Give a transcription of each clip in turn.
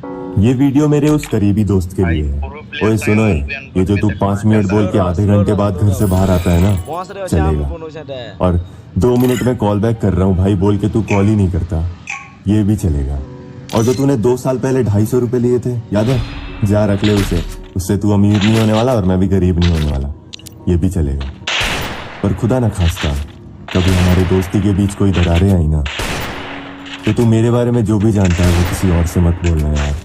ये वीडियो मेरे उस करीबी दोस्त के लिए है। ओए सुनो, ये जो तू 5 मिनट बोल के आधे घंटे बाद घर से बाहर आता है ना, चलेगा। और 2 मिनट में कॉल बैक कर रहा हूँ भाई बोल के तू कॉल ही नहीं करता, ये भी चलेगा। और जो तूने 2 साल पहले 250 रुपए लिए थे, याद है? जा रख ले उसे, उससे तू अमीर नहीं होने वाला और मैं भी गरीब नहीं होने वाला, ये भी चलेगा। पर खुदा ना खास्ता कभी हमारी दोस्ती के बीच कोई दरारें आई ना, तो तू मेरे बारे में जो भी जानता है वो किसी और से मत बोलना यार,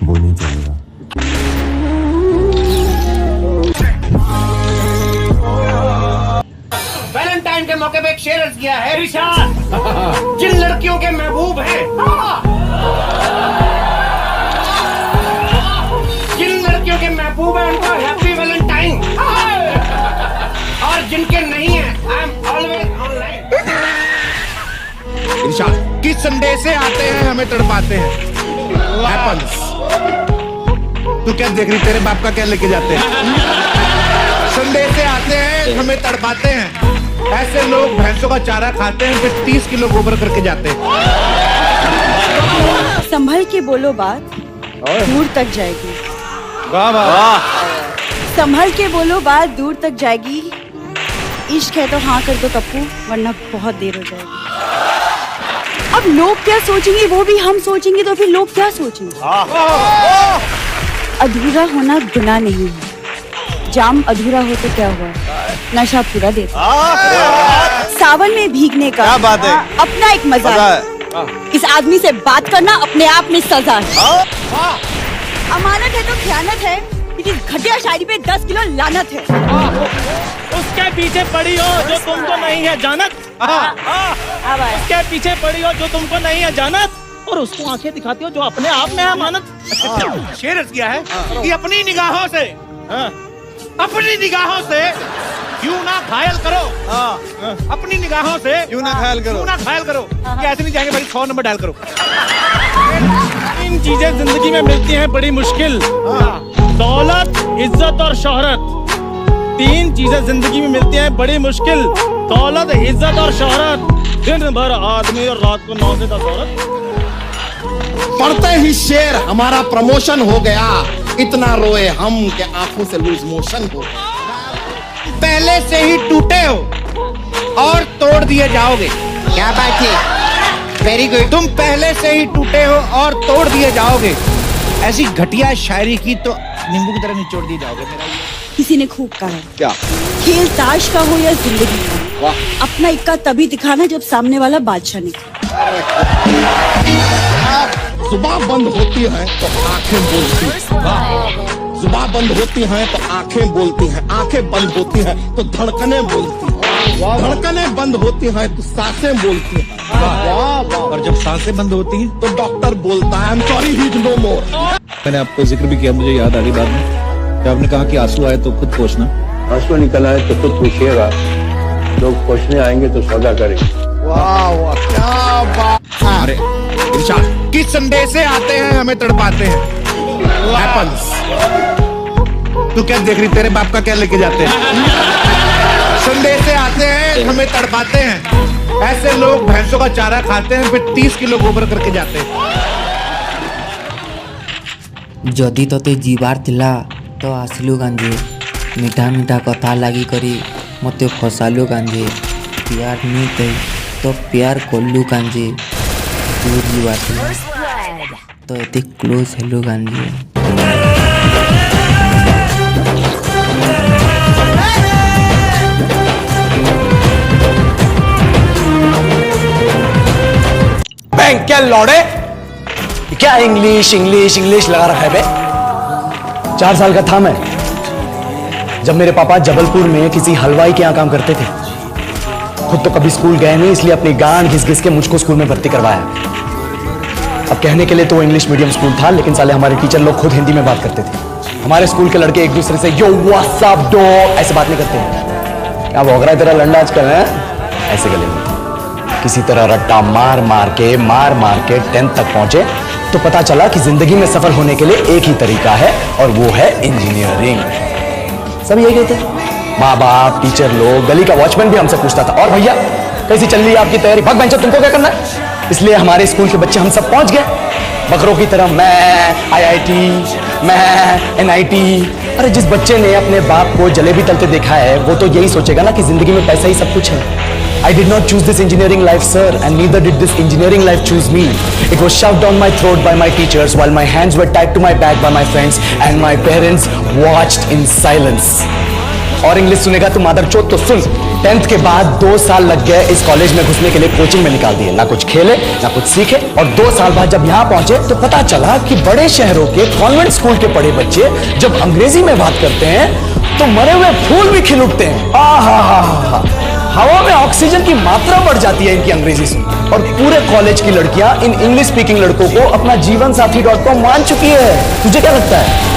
वो नहीं चलेगा। वैलेंटाइन के मौके पे एक शेर अर्ज किया है इरशाद, जिन लड़कियों के महबूब हैं, जिन लड़कियों के महबूब हैं उनको हैप्पी वैलेंटाइन, और जिनके नहीं है आई एम ऑलवेज ऑनलाइन। इरशाद किस संदेश से आते हैं हमें तड़पाते हैं। हैपन्स। तू क्या देख रही, तेरे बाप का क्या लेके जाते हैं। संदेश से आते हैं हमें तड़पाते हैं, ऐसे लोग भैंसों का चारा खाते हैं फिर 30 किलो गोबर करके जाते हैं। संभल के बोलो बात दूर तक जाएगी। वाह वाह। संभल के बोलो बात दूर तक जाएगी, इश्क है तो हाँ कर दो कप्पू, वरना बहुत देर हो जाएगी। अब लोग क्या सोचेंगे वो भी हम सोचेंगे तो फिर लोग क्या सोचेंगे। अधूरा होना गुनाह नहीं है, जाम अधूरा हो तो क्या हुआ, नशा पूरा देता। सावन में भीगने का बात है, अपना एक मजा है। इस आदमी से बात करना अपने आप में सजा है। अमानत है तो खयानत है, लेकिन घटिया शायरी पे 10 किलो लानत है। उसके पीछे पड़ी हो जो तुमको नहीं है जानत, उसके पीछे पड़ी हो जो तुमको नहीं है जानत, और उसको आंखें दिखाती हो जो अपने आप में है अमानत। शेर अर्ज किया है कि अपनी निगाहों से, अपनी निगाहों से यूं ना घायल करो, अपनी निगाहों से यूं ना घायल करो, यूं ना घायल करो। कैसे नहीं जाएंगे भाई, 100 नंबर डायल करो। 3 चीजें जिंदगी में मिलती हैं बड़ी मुश्किल, दौलत, इज्जत और शोहरत। 3 चीजें जिंदगी में मिलती हैं बड़ी मुश्किल, दौलत, इज्जत और शोहरत। दिन भर आदमी और रात को 9 से 10 औरत। पढ़ते ही शेर हमारा प्रमोशन हो गया, इतना रोए हम के आंखों से लूज मोशन हो। पहले से ही टूटे हो और तोड़ दिए जाओगे। क्या बात है, वेरी गुड। तुम पहले से ही टूटे हो और तोड़ दिए जाओगे। ऐसी घटिया शायरी की तो नींबू की तरह निचोड़ दिए जाओगे। मेरा किसी ने खूब कहा है, क्या खेल ताश का हो या जिंदगी का, अपना इक्का तभी दिखाना जब सामने वाला बादशाह निकले। जुबान बंद होती है तो आंखें बोलती हैं, जुबान बंद होती हैं तो आंखें बोलती हैं, आंखें बंद होती हैं तो धड़कनें बोलती हैं, धड़कनें बंद होती हैं तो सांसें बोलती हैं। और जब सांसें बंद होती हैं तो डॉक्टर बोलता है I am sorry he is no more. मैंने आपको जिक्र भी किया, मुझे याद आ गई बाद में, जब आपने कहा कि आंसू आए तो खुद पोंछना। आंसू निकल आए तो खुद पूछिएगा, लोग पूछने आएंगे तो सौदा करेंगे। वाह वाह, क्या बात। अरे इरशाद किस संदेश से आते हैं हमें तड़पाते हैं। हैपन्स। तू क्या देख रही, तेरे बाप का क्या लेके जाते हैं। संदेश से आते हैं हमें तड़पाते हैं, ऐसे लोग भैंसों का चारा खाते हैं फिर 30 किलो गोबर करके जाते हैं। जदि तोते जीवार थिला तो आसिलु गांजे, मीठा मीठा कथा लागी करी मते फसालु गांजे, प्यार नहीं कही तो प्यार कोल्लू गांजे, तू जीवार थिला तो एते क्लोज हेलो गांजे। बैंक क्या लौड़े, क्या इंग्लिश इंग्लिश इंग्लिश लगा रखा है बे। 4 साल का था मैं जब मेरे पापा जबलपुर में किसी हलवाई के यहाँ काम करते थे। खुद तो कभी स्कूल गए नहीं, इसलिए अपनी गांड घिस घिस के मुझको स्कूल में भर्ती करवाया। अब कहने के लिए तो इंग्लिश मीडियम स्कूल था, लेकिन साले हमारे टीचर लोग खुद हिंदी में बात करते थे। हमारे स्कूल के लड़के एक दूसरे से यो व्हाट्स अप डो ऐसे बात नहीं करते। क्या भौंक रहा है तेरा लंडा आजकल है, ऐसे गले में। किसी तरह रट्टा मार मार के 10th तक पहुंचे तो पता चला कि जिंदगी में सफल होने के लिए एक ही तरीका है, और वो है इंजीनियरिंग। सब यही कहते हैं, माँ बाप, टीचर लोग, गली का वॉचमैन भी हमसे पूछता था, और भैया कैसी चल रही है आपकी तैयारी, भाग बेंचो तुमको क्या करना है। इसलिए हमारे स्कूल के बच्चे हम सब पहुंच गए बकरों की तरह मैं IIT, मैं NIT। अरे जिस बच्चे ने अपने बाप को जलेबी तलते देखा है वो तो यही सोचेगा ना कि जिंदगी में पैसा ही सब कुछ है। I did not choose this engineering life, sir, and neither did this engineering life choose me. It was shoved down my throat by my teachers while my hands were tied to my back by my friends and my parents watched in silence. और English सुनेगा तू मादरचोद तो सुन। 10th के बाद 2 साल लग गए इस कॉलेज में घुसने के लिए, कोचिंग में निकाल दिए। ना कुछ खेले ना कुछ सीखे, और 2 साल बाद जब यहाँ पहुंचे तो पता चला कि बड़े शहरों के कॉन्वेंट स्कूल के पढ़े बच्चे जब अंग्रेजी में बात करते हैं तो मरे हुए फूल भी खिल उठते हैं। आहा, हवा में ऑक्सीजन की मात्रा बढ़ जाती है इनकी अंग्रेजी सुन। और पूरे कॉलेज की लड़कियां इन इंग्लिश स्पीकिंग लड़कों को अपना जीवन साथी .com मान चुकी है। तुझे क्या लगता है?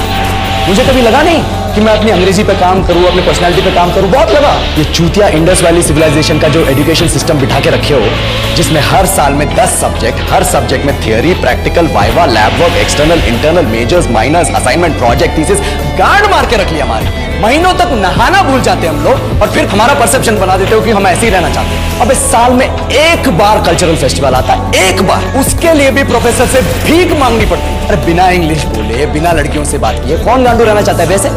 मुझे कभी लगा नहीं कि मैं अपनी अंग्रेजी पे काम करूं, अपनी पर्सनालिटी पे काम करूं। बहुत लगा। ये चूतिया इंडस वैली सिविलाइजेशन का जो एजुकेशन सिस्टम बिठा के रखे हो, जिसमें हर साल में 10 सब्जेक्ट, हर सब्जेक्ट में theory, practical, viva, lab work, external, internal, majors, minors, assignment, project, thesis, गांड मार के रख लिया हमारी। महीनों तक नहाना भूल जाते हैं हम लोग, और फिर हमारा परसेप्शन बना देते हो कि हम ऐसे ही रहना चाहते हैं। अब इस साल में 1 बार कल्चरल फेस्टिवल आता है, 1 बार, उसके लिए भी प्रोफेसर से भीख मांगनी पड़ती है। अरे बिना इंग्लिश बोले, बिना लड़कियों से बात किए कौन गांडू रहना चाहता है वैसे?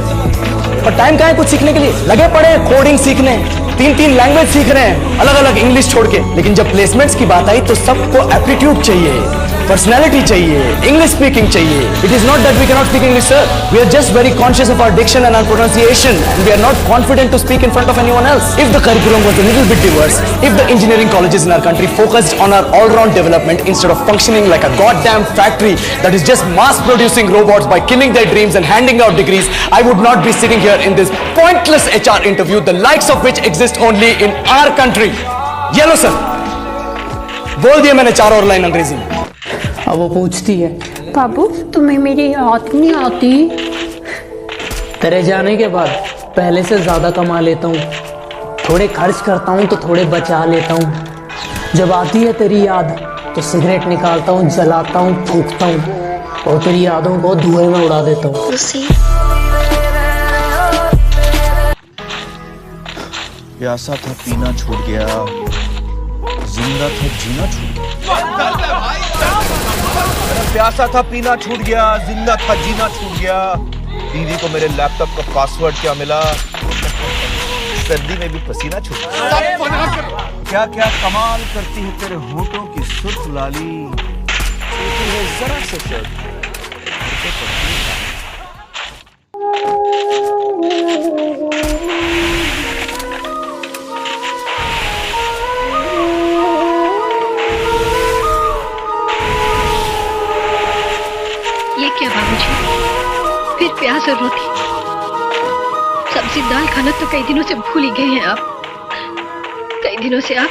और टाइम कहाँ है कुछ सीखने के लिए? लगे पड़े हैं कोडिंग सीखने, 3 लैंग्वेज सीख रहे हैं अलग अलग इंग्लिश छोड़ के। लेकिन जब प्लेसमेंट्स की बात आई तो सबको एप्टीट्यूड चाहिए, पर्सनैलिटी चाहिए, इंग्लिश स्पीकिंग चाहिए। It is not that we can not speak English, sir. We are just very conscious of our diction and our pronunciation, and we are not confident to speak in front of anyone else. If the curriculum was a little bit diverse, if the engineering colleges in our country focused on our all round development instead of functioning like a goddamn factory that is just mass producing robots by killing their dreams and handing out degrees, I would not be sitting here in this pointless HR interview, the likes of which exist only in our country. ये लो sir, बोल दिया मैंने 4 और line अंग्रेजी में। अब वो पूछती है, बाबू तुम्हें मेरी याद नहीं आती? तेरे जाने के बाद पहले से ज्यादा कमा लेता हूँ, थोड़े खर्च करता हूँ तो थोड़े बचा लेता हूँ। जब आती है तेरी याद तो सिगरेट निकालता हूँ, जलाता हूँ, फूंकता हूँ, और तेरी यादों को धुएं में उड़ा देता हूँ। प्यासा था पीना छूट गया, जिंदा था जीना छूट गया। प्यासा था पीना छूट गया, जिंदा था जीना छूट गया। दीदी को मेरे लैपटॉप का पासवर्ड क्या मिला, सर्दी में भी पसीना छूट गया। क्या क्या कमाल करती है तेरे होठों की सुर्ख लाली, जरा से शर्ट क्या बाबूजी, फिर प्याज और रोटी? सब्जी दाल खाना तो कई दिनों से भूल ही गए हैं आप। कई दिनों से आप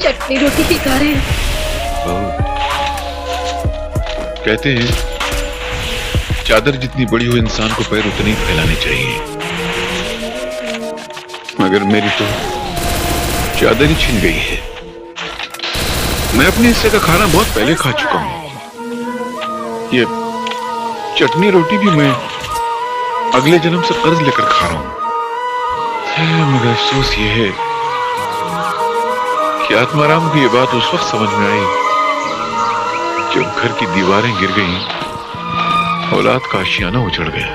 चटनी रोटी ही खा रहे हैं। कहते हैं चादर जितनी बड़ी हो इंसान को पैर उतने ही फैलाने चाहिए, मगर मेरी तो चादर ही छिन गई है। मैं अपने हिस्से का खाना बहुत पहले खा चुका हूं। ये चटनी रोटी भी मैं अगले जन्म से कर्ज लेकर खा रहा हूं। मगर अफसोस ये है कि आत्माराम को ये बात उस वक्त समझ में आई जब घर की दीवारें गिर गईं, औलाद का आशियाना उजड़ गया।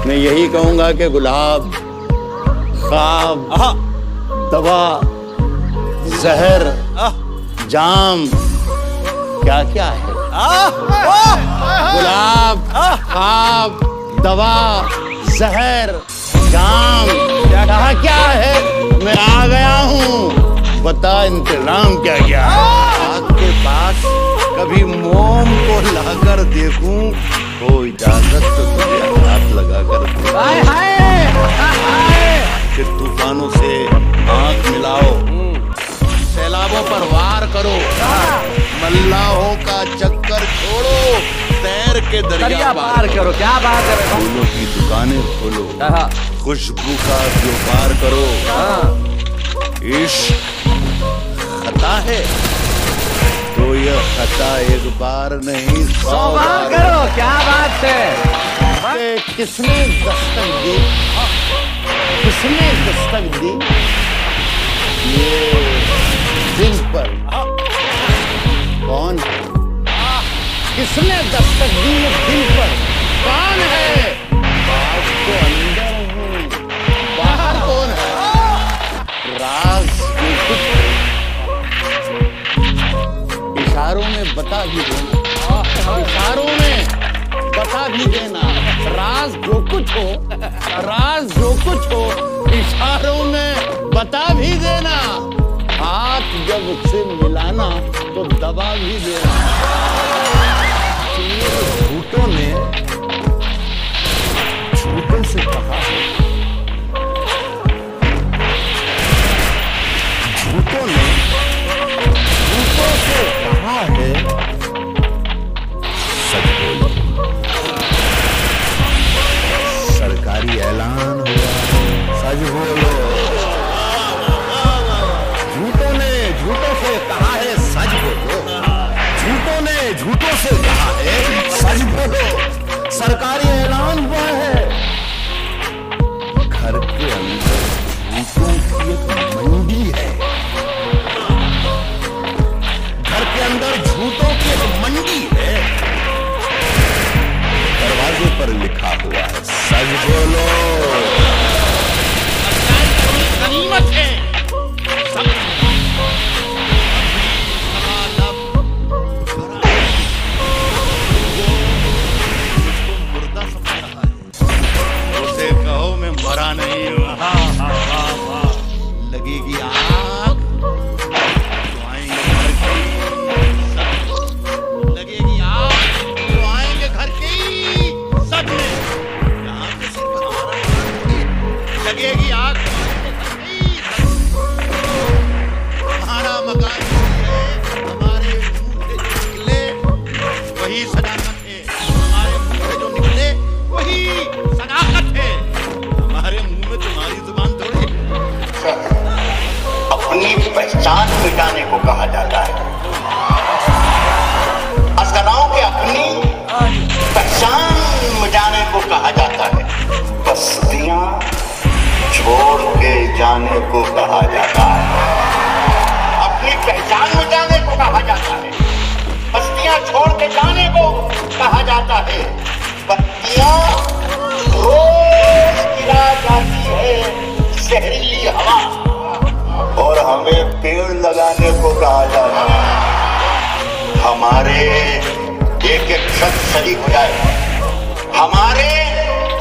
मैं यही कहूंगा कि गुलाब, ख्वाब, दवा, जहर, जाम क्या क्या है? गुलाब, ख्वाब, दवा, जहर, जाम क्या क्या है? मैं आ गया हूँ, बता इंतजाम क्या क्या है? आपके पास कभी मोम को लाकर देखूं तो इजाजत तो तुझे हाथ लगाकर फिर तूफानों से आंख मिलाओ, सैलाबों पर वार करो, मल्लाहों का चक्कर छोड़ो, तैर के दरिया पार करो। क्या बात है? फूलों की दुकानें खोलो, खुशबू का व्यापार करो। इश्क खता है तो यह खता एक बार नहीं 100 बार करो। क्या बात है? किसने दस्तक दी? किसने दस्तक दी? ये दिल पर। कौन है? किसने दस्तक दी दिल पर? कौन है? बात तो अंदर हूँ, बाहर कौन है? राज जो कुछ है, इशारों में बता भी देना, इशारों में बता भी देना। राज जो कुछ हो, राज जो कुछ हो, इशारों में बता भी देना। हाथ जब से मिलाना तो दबा भी देना। झूठों ने झूठों से कहा है, झूठों ने झूठों से कहा है, सच बोलो। सरकारी ऐलान हुआ, सच बोलो। झूठों ने झूठों से कहा है, सच बोलो। झूठों ने झूठों से कहा है, सच बोलो। सरकारी ऐलान हुआ है, घर के अंदर झूठों की एक मंडी है। घर के अंदर झूठों की एक मंडी है। दरवाजे पर लिखा हुआ है, सच बोलो। गनीमत है। उसे कहो मैं मरा नहीं हूँ। लगेगी आग तो आएंगे घर की, लगेगी आग तो आएंगे घर की। सच में यहाँ पे सिर्फ हमारा लगेगी आग तो आएंगे घर की। हमारा मकान है, हमारे मुंह से जो निकले वही सदाकत है। हमारे मुंह से जो निकले वही सदाकत है। हमारे मुंह में तुम्हारी जुबान थोड़ी। अपनी पहचान मिटाने को कहा जाता है। असगराओं के अपनी पहचान मिटाने को कहा जाता है। बस्तियां छोड़ के जाने को कहा जाता है। अपनी पहचान मिटाने को कहा जाता है। बस्तियां छोड़ के जाने को कहा जाता है। बत्तियां रोज गिरा जाती है जहरीली हवा, और हमें पेड़ लगाने को कहा जाता है। हमारे एक एक शब्द सही हो जाए। हमारे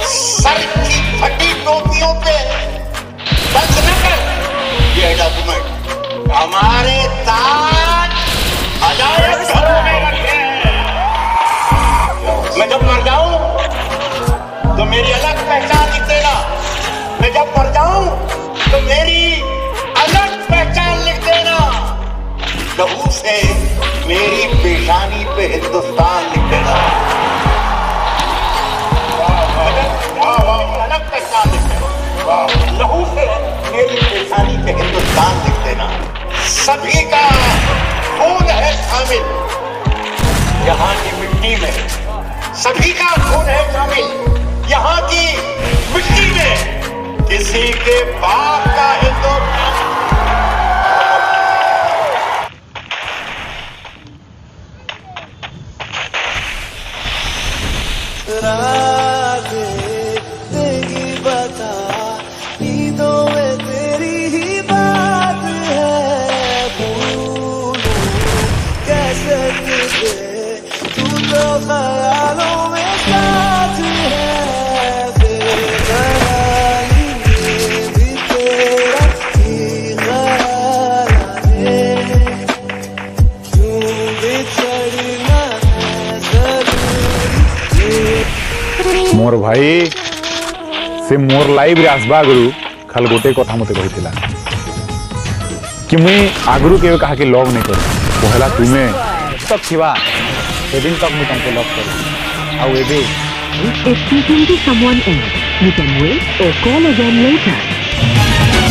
सर की फटी टोपियों पे बंद न कर ये डॉक्यूमेंट। हमारे ताज अजायब घरों में रखे। मैं जब मर जाऊं तो मेरी अलग पहचान लिख देना। मैं जब मर जाऊं तो मेरी अलग पहचान लिख देना। लहू से मेरी पेशानी पे हिंदुस्तान लिख देना। अलग पहचान लिख देना। लहू से मेरी पेशानी पे हिंदुस्तान लिख देना। सभी का खून है शामिल यहाँ की मिट्टी में। सभी का खून है शामिल यहाँ की मिट्टी में। किसी के बाप का हिंदुस्तान तेरी बता नींदों में तेरी ही बात है। भूलूं कैसे तुझे, तू तो ख्यालों में साथ है। बेकरारी में भी तेरा ही ख्याल है। क्यों बिछड़ना है जरूरी। मोर भाई से मोर लाइफ रे आसबा आगु खाल गोटे कथा मते कहितिला कि मुई आगु के कहा कि लव नहीं कर पहला तुम्हें तक थिबा से दिन तक मुई तुमको लव कर आउ एबे If speaking to someone else, you can wait or call again later.